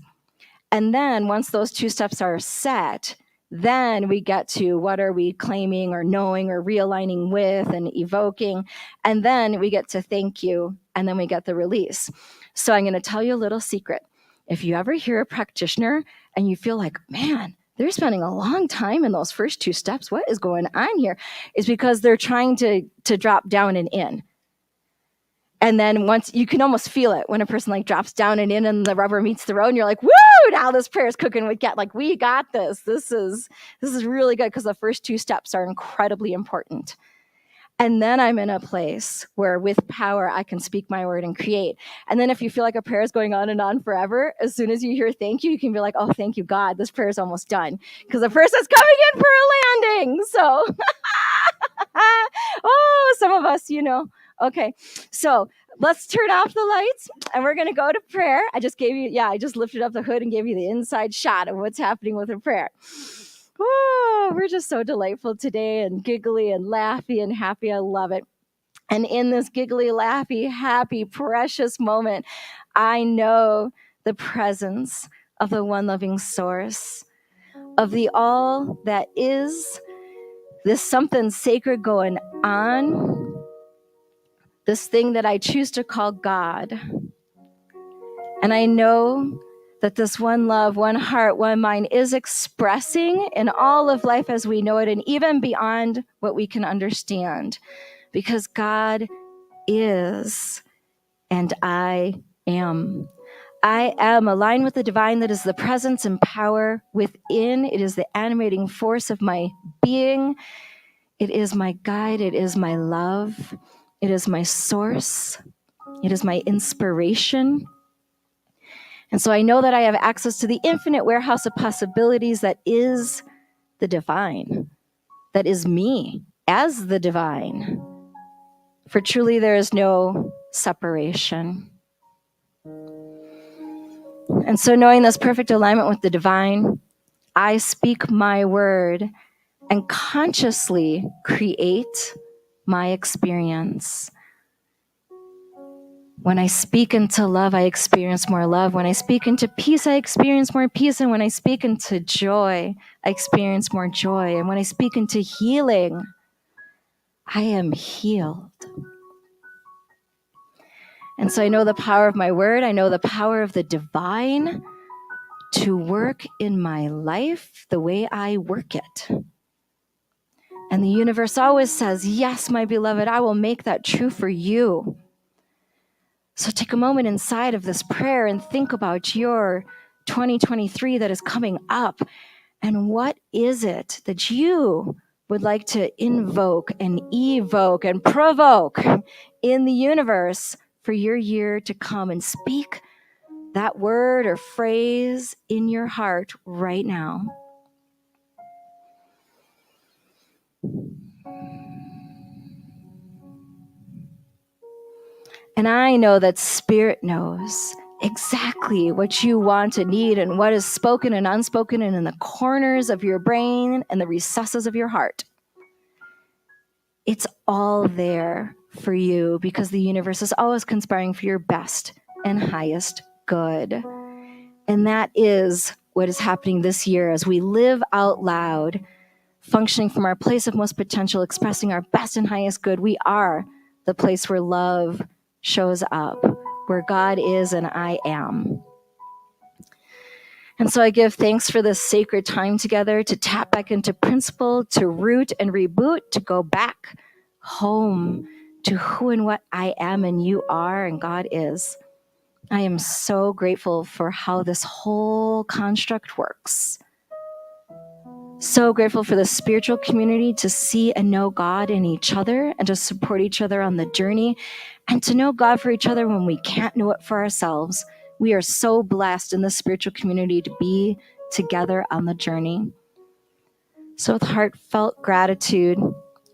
And then once those 2 steps are set, then we get to what are we claiming or knowing or realigning with and evoking. And then we get to thank you. And then we get the release. So I'm going to tell you a little secret. If you ever hear a practitioner and you feel like, man, they're spending a long time in those first 2 steps, what is going on here? Is because they're trying to drop down and in. And then once you can almost feel it when a person like drops down and in and the rubber meets the road and you're like, woo, now this prayer is cooking with get like, we got this. This is really good because the first 2 steps are incredibly important. And then I'm in a place where with power, I can speak my word and create. And then if you feel like a prayer is going on and on forever, as soon as you hear thank you, you can be like, oh, thank you, God, this prayer is almost done. Because the person's coming in for a landing. So, oh, some of us, Okay, so let's turn off the lights and we're going to go to prayer. I just lifted up the hood and gave you the inside shot of what's happening with a prayer. Oh, we're just so delightful today and giggly and laughy and happy. I love it. And in this giggly, laughy, happy, precious moment, I know the presence of the one loving source, of the all that is, this something sacred going on, this thing that I choose to call God. And I know that this one love, one heart, one mind is expressing in all of life as we know it and even beyond what we can understand. Because God is and I am. I am aligned with the divine that is the presence and power within. It is the animating force of my being. It is my guide. It is my love. It is my source. It is my inspiration. And so I know that I have access to the infinite warehouse of possibilities that is the divine, that is me as the divine. For truly there is no separation. And so knowing this perfect alignment with the divine, I speak my word and consciously create my experience. When I speak into love, I experience more love. When I speak into peace, I experience more peace. And when I speak into joy, I experience more joy. And when I speak into healing, I am healed. And so I know the power of my word. I know the power of the divine to work in my life the way I work it. And the universe always says, yes, my beloved, I will make that true for you. So take a moment inside of this prayer and think about your 2023 that is coming up. And what is it that you would like to invoke and evoke and provoke in the universe for your year to come? And speak that word or phrase in your heart right now. And I know that Spirit knows exactly what you want and need and what is spoken and unspoken and in the corners of your brain and the recesses of your heart. It's all there for you because the universe is always conspiring for your best and highest good. And that is what is happening this year as we live out loud, functioning from our place of most potential, expressing our best and highest good. We are the place where love shows up, where God is and I am. And so I give thanks for this sacred time together to tap back into principle, to root and reboot, to go back home to who and what I am and you are and God is. I am so grateful for how this whole construct works. So grateful for the spiritual community to see and know God in each other and to support each other on the journey and to know God for each other when we can't know it for ourselves. We are so blessed in the spiritual community to be together on the journey. So with heartfelt gratitude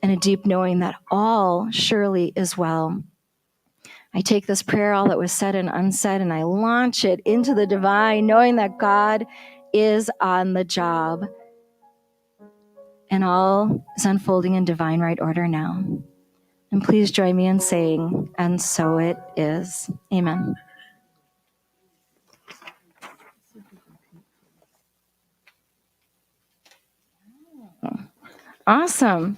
and a deep knowing that all surely is well, I take this prayer, all that was said and unsaid, and I launch it into the divine, knowing that God is on the job. And all is unfolding in divine right order now. And please join me in saying, and so it is. Amen. Awesome.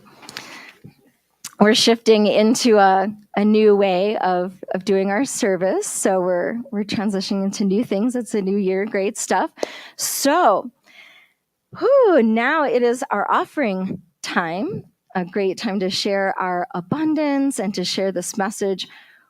We're shifting into a new way of doing our service. So we're transitioning into new things. It's a new year. Great stuff. So now it is our offering time, a great time to share our abundance and to share this message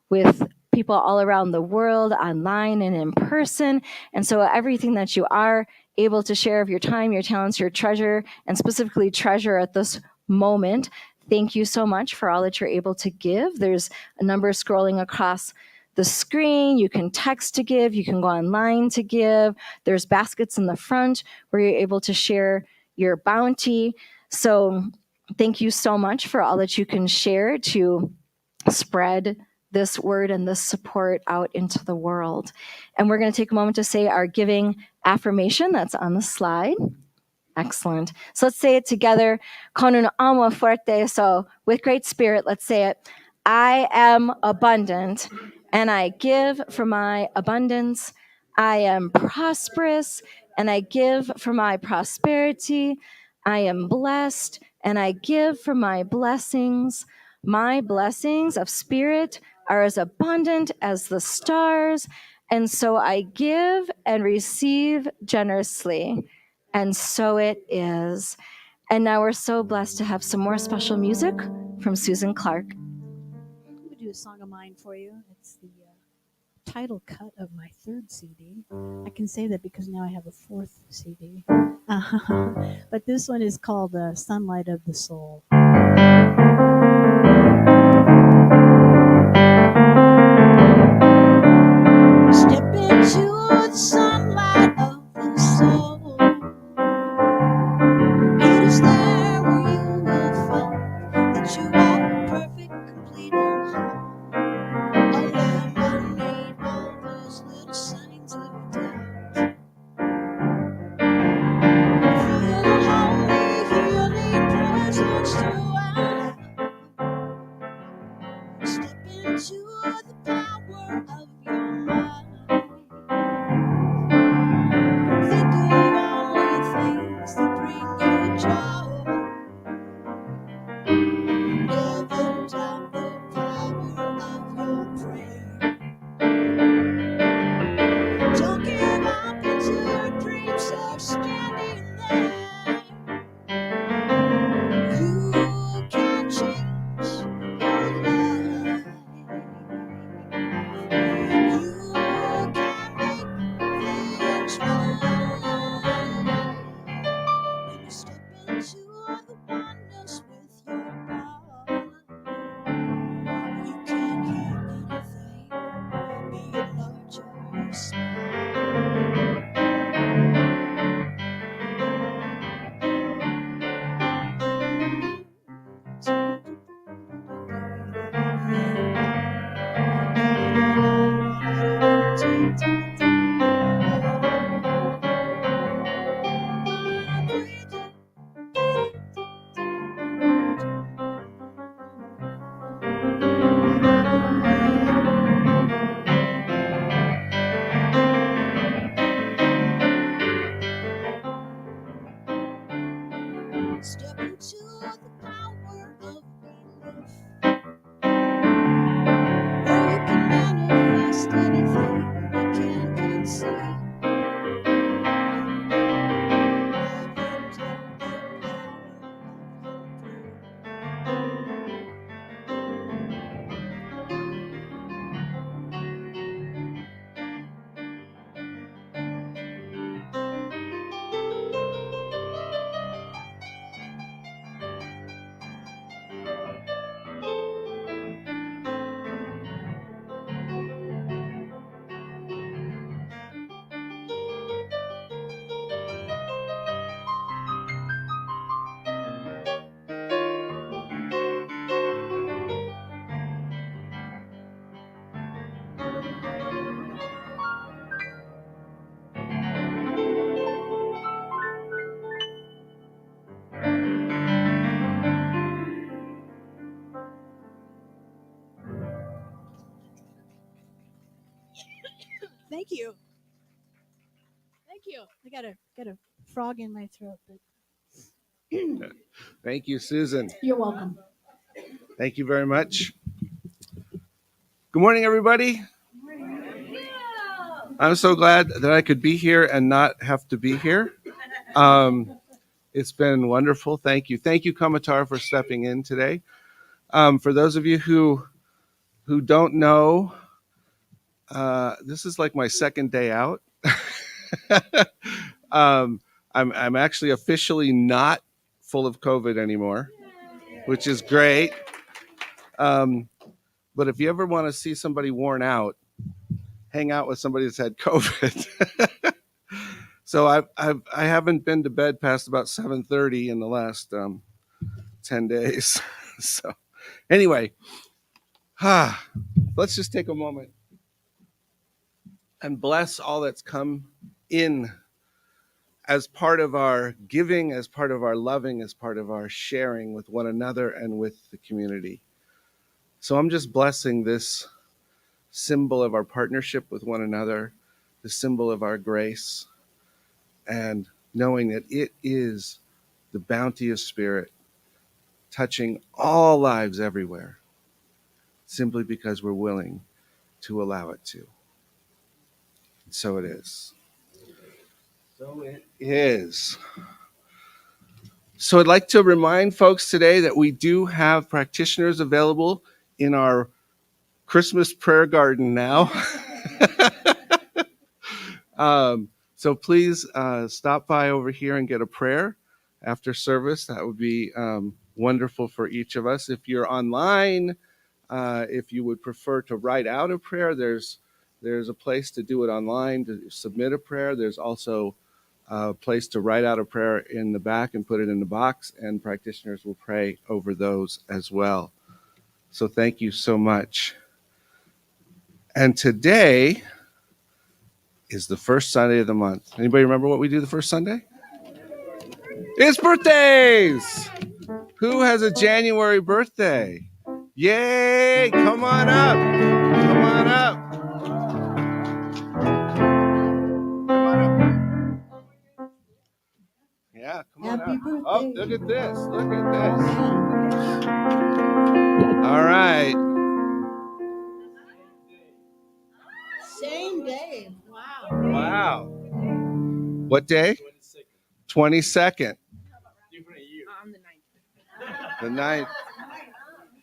with people all around the world, online and in person. And so everything that you are able to share of your time, your talents, your treasure, and specifically treasure at this moment, thank you so much for all that you're able to give. There's a number scrolling across the screen. You can text to give, you can go online to give. There's baskets in the front where you're able to share your bounty. So thank you so much for all that you can share to spread this word and this support out into the world. And we're going to take a moment to say our giving affirmation that's on the slide. Excellent. So let's say it together. Con un amo fuerte. So with great spirit, let's say it. I am abundant and I give from my abundance. I am prosperous and I give from my prosperity. I am blessed and I give from my blessings. My blessings of spirit are as abundant as the stars. And so I give and receive generously. And so it is. And now we're so blessed to have some more special music from Susan Clark. I'm going to do a song of mine for you. It's the title cut of my third CD. I can say that because now I have a fourth CD. But this one is called Sunlight of the Soul. Step into the sunlight of the soul. It is there where you will find that you are perfect, complete, and whole. Eliminate all those little signs of doubt. Feel the holy, healing presence throughout. Step into the power of your mind. Think of only things that bring you joy. Never doubt the power of your prayer. Don't give up until your dreams are standing there. You can change your life. You can make things right. When you step into the oneness with your God, you can heal anything, be it large or small. Step into the power of belief, where you can manifest anything you can conceive. Never doubt the power of your prayer. Thank you. Thank you. I got a frog in my throat. But Thank you, Susan. you're welcome. Thank you very much. Good morning, everybody. I'm so glad that I could be here and not have to be here. It's been wonderful. Thank you. Thank you, Kamatar, for stepping in today. For those of you who who don't know, this is like my second day out. I'm actually officially not full of COVID anymore, which is great. But if you ever want to see somebody worn out, hang out with somebody that's had COVID. So I haven't been to bed past about 7:30 in the last 10 days. So anyway, let's just take a moment and bless all that's come in as part of our giving, as part of our loving, as part of our sharing with one another and with the community. So I'm just blessing this symbol of our partnership with one another, the symbol of our grace, and knowing that it is the bounty of Spirit touching all lives everywhere, simply because we're willing to allow it to. And so it is. So it is. So I'd like to remind folks today that we do have practitioners available in our Christmas prayer garden now. So please stop by over here and get a prayer after service. That would be wonderful for each of us. If you're online, if you would prefer to write out a prayer, there's a place to do it online to submit a prayer. There's also a place to write out a prayer in the back and put it in the box, and practitioners will pray over those as well. So thank you so much. And today is the first Sunday of the month. Anybody remember what we do the first Sunday? It's birthdays! Who has a January birthday? Yay! Come on up! Come on up! Yeah, come on Happy up. birthday. Oh, look at this. Look at this. All right. Same day. Wow. Wow. What day? 22nd. The 9th.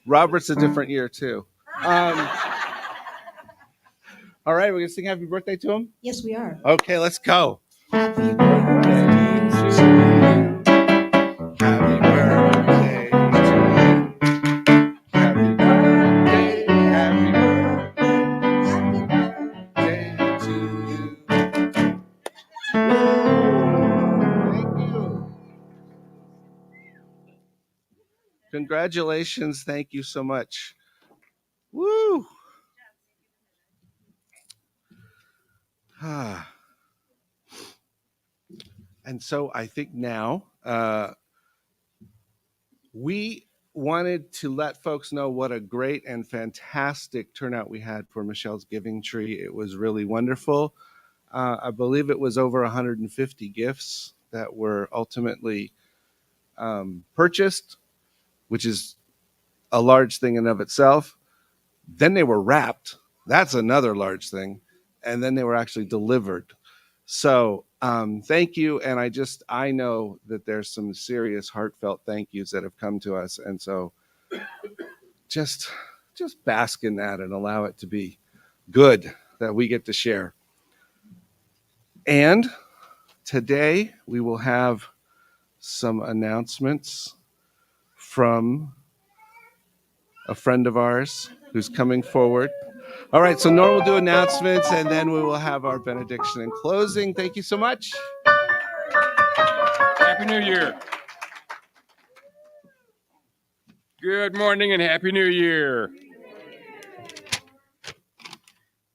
Robert's a different year, too. All right, we're going to sing happy birthday to him? Yes, we are. Okay, let's go. Happy birthday to you. Happy birthday to you. Happy birthday, happy birthday to you. Thank you. Congratulations. Thank you so much. Woo. And so I think now we wanted to let folks know what a great and fantastic turnout we had for Michelle's Giving Tree. It was really wonderful. I believe it was over 150 gifts that were ultimately purchased, which is a large thing in of itself. Then they were wrapped. That's another large thing. And then they were actually delivered. So thank you. And I know that there's some serious heartfelt thank yous that have come to us. And so just bask in that and allow it to be good that we get to share. And today we will have some announcements from a friend of ours who's coming forward. All right, so Norm will do announcements, and then we will have our benediction and closing. Thank you so much. Happy New Year. Good morning and Happy New Year.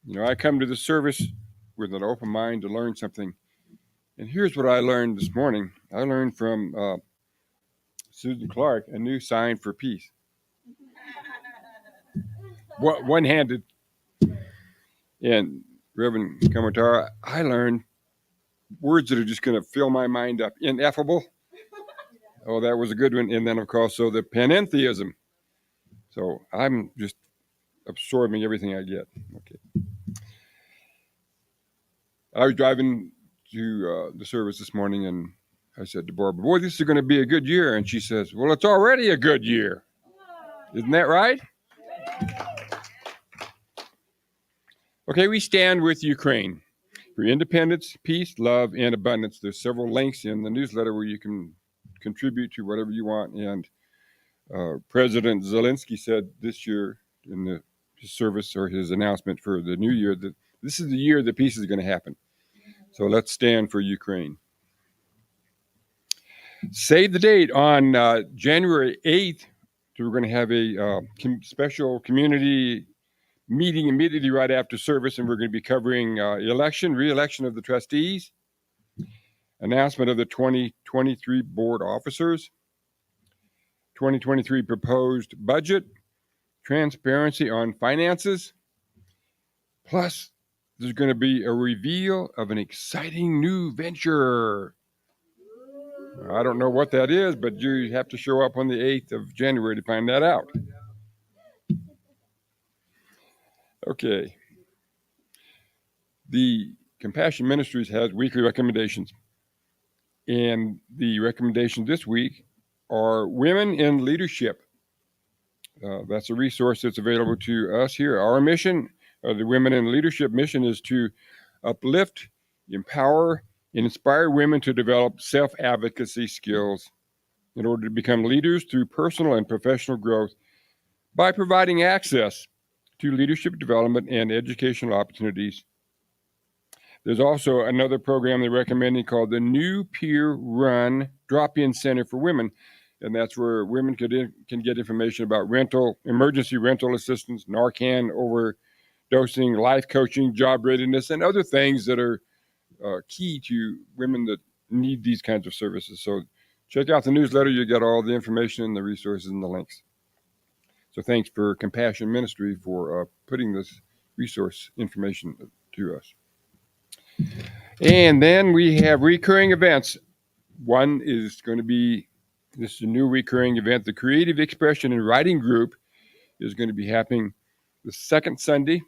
You know, I come to the service with an open mind to learn something. And here's what I learned this morning. I learned from Susan Clark, a new sign for peace. One-handed. And Reverend Kamatara, I learned words that are just going to fill my mind up. Ineffable. Oh, that was a good one. And then, of course, so the panentheism. So I'm just absorbing everything I get. Okay. I was driving to the service this morning, and I said to Barbara, boy, this is going to be a good year. And she says, well, it's already a good year. Isn't that right? Okay, we stand with Ukraine for independence, peace, love, and abundance. There's several links in the newsletter where you can contribute to whatever you want. And President Zelensky said this year in his service or his announcement for the new year that this is the year that peace is going to happen. So let's stand for Ukraine. Save the date on January 8th. We're going to have a special community meeting immediately right after service, and we're going to be covering re-election of the trustees, announcement of the 2023 board officers, 2023 proposed budget, transparency on finances, plus there's going to be a reveal of an exciting new venture. I don't know what that is, but you have to show up on the 8th of January to find that out. Okay. The Compassion Ministries has weekly recommendations. And the recommendations this week are Women in Leadership. That's a resource that's available to us here. Our mission, the Women in Leadership mission, is to uplift, empower, and inspire women to develop self-advocacy skills in order to become leaders through personal and professional growth by providing access to leadership development and educational opportunities. There's also another program they're recommending called the New Peer Run Drop-In Center for Women, and that's where women can get information about emergency rental assistance, Narcan overdosing, life coaching, job readiness, and other things that are key to women that need these kinds of services. So check out the newsletter. You get all the information and the resources and the links. So thanks for Compassion Ministry for putting this resource information to us. And then we have recurring events. One is going to be, this is a new recurring event. The Creative Expression and Writing Group is going to be happening the second Sunday,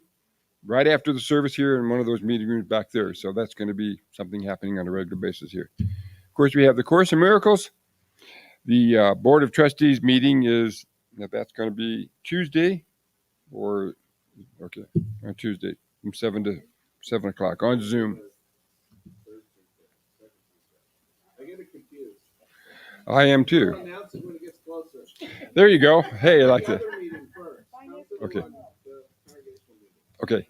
right after the service here in one of those meeting rooms back there. So that's going to be something happening on a regular basis here. Of course, we have the Course in Miracles. The Board of Trustees meeting that's going to be Tuesday, on Tuesday from 7 to 7 o'clock on Zoom. I get it confused. I am too. I'll announce it when it gets closer. There you go. Hey, I like that. Other meeting first. Okay. The congregational meeting. Okay.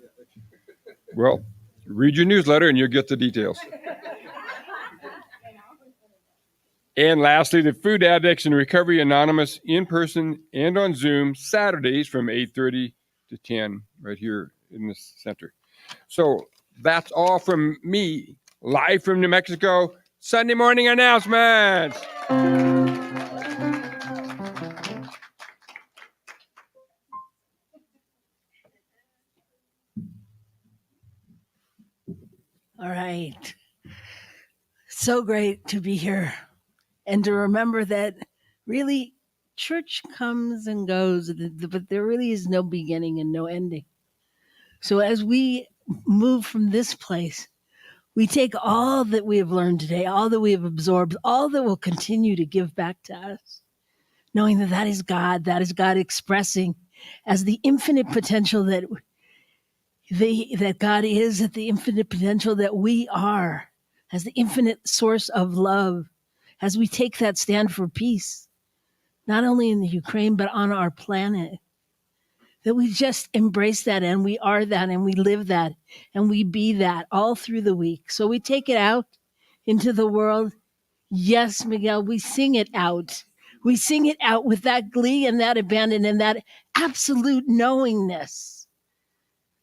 Well, read your newsletter and you'll get the details. And lastly, the Food Addicts and Recovery Anonymous in person and on Zoom Saturdays from 8:30 to 10 right here in this center. So that's all from me, live from New Mexico. Sunday morning announcements. All right. So great to be here and to remember that really church comes and goes, but there really is no beginning and no ending. So as we move from this place, we take all that we have learned today, all that we have absorbed, all that will continue to give back to us, knowing that is God expressing as the infinite potential that God is, at the infinite potential that we are, as the infinite source of love, as we take that stand for peace, not only in the Ukraine, but on our planet. That we just embrace that and we are that and we live that and we be that all through the week. So we take it out into the world. Yes, Miguel, we sing it out. We sing it out with that glee and that abandon and that absolute knowingness.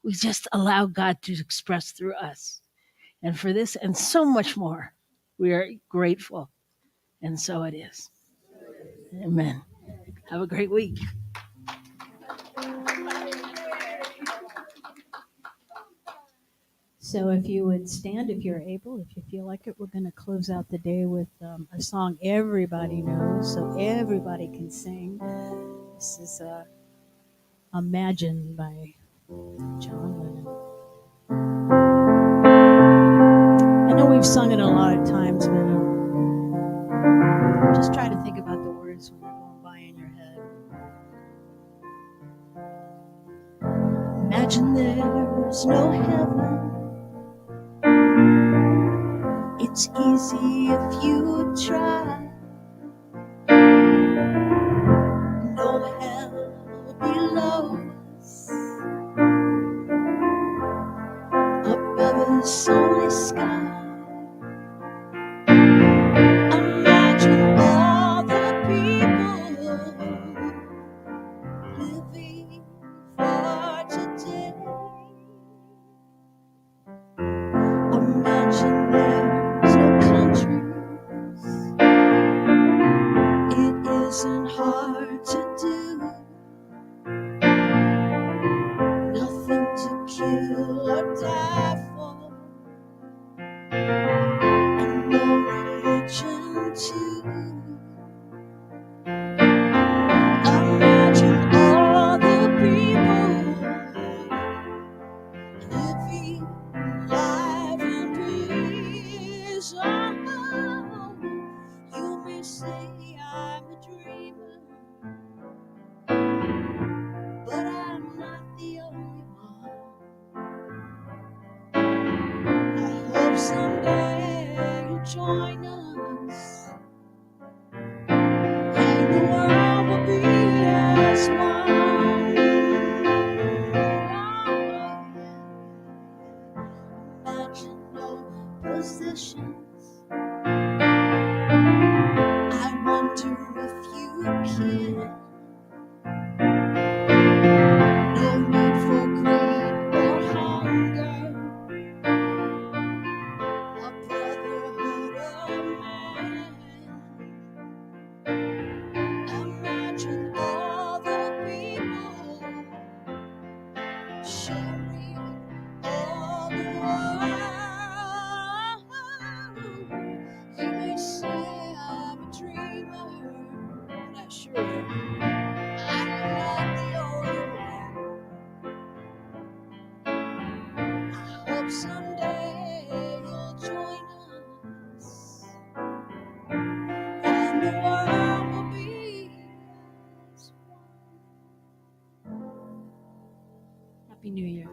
We just allow God to express through us. And for this and so much more, we are grateful. And so it is. Amen. Have a great week. So if you would stand, if you're able, if you feel like it, we're going to close out the day with a song everybody knows, so everybody can sing. This is Imagine by John Lennon. I know we've sung it a lot of times, but just try to think about the words when they're going by in your head. Imagine Imagine there's no heaven. It's easy if you try. No hell below us. Above us only sky. Imagine all the people living for today. Imagine there's no countries. It isn't hard to do. Nothing to kill or die for. And no religion too. Imagine all the people living life in peace. Oh, you may say I'm a dreamer, but I'm not the only one. I hope someday you'll join us, and the world will be as one. Imagine no possessions. I wonder if you can. No need for greed or hunger. A brotherhood of man. Imagine all the people sharing all the world. You may say I'm a dreamer, but I sure am. I'm not the only one. I hope someday you'll join us, and the world will be as one. Happy New Year.